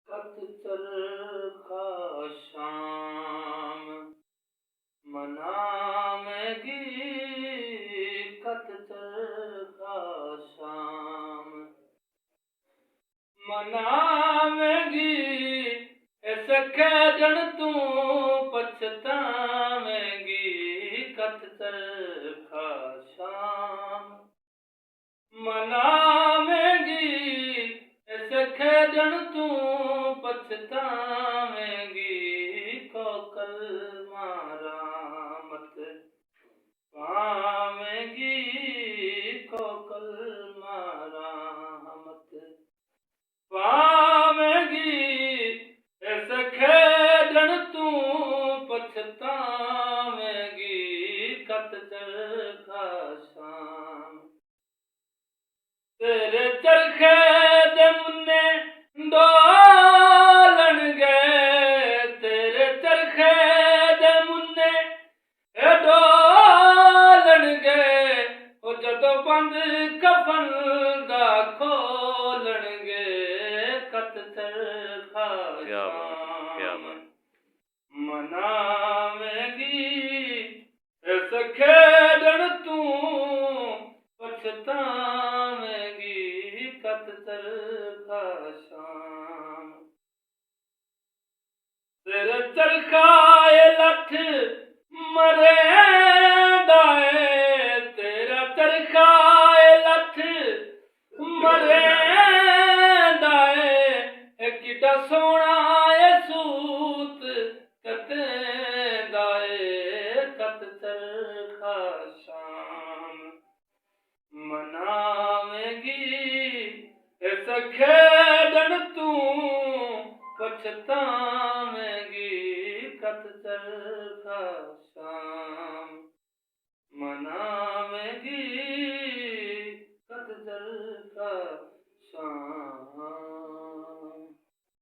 कत चरखा शाम मनावेगी, कत चरखा शाम मनावेगी। इस कैदन तू पछतावेगी, कत चरखा शाम मनावेगी। इस खेदन तू पछतावेगी, कोकल मारामत पावेगी, कोकल मारामत पावेगी। इस खेदन तू पछतावेगी, कत चरखा शाम तेरे चरखे दे मुन्ने डोलणगे, तेरे चरखे दे मुन्ने डोलणगे। ओ जदों बंद कफन दा खोलणगे, कत चरखा शाम मनावेगी। इस खेदन तू पछतावेगी, कत चरखा शाम तेरे चरखाए लठ मरेंदा है, तेरा चरखाए लठ मरेंदा है। किड्डा सोहना ए सूत कतेंदा है, कत चरखा शाम मनावेगी। इस खेदन तू पछतावेगी, कत चरखा शाम मनावेगी, कत चरखा शाम।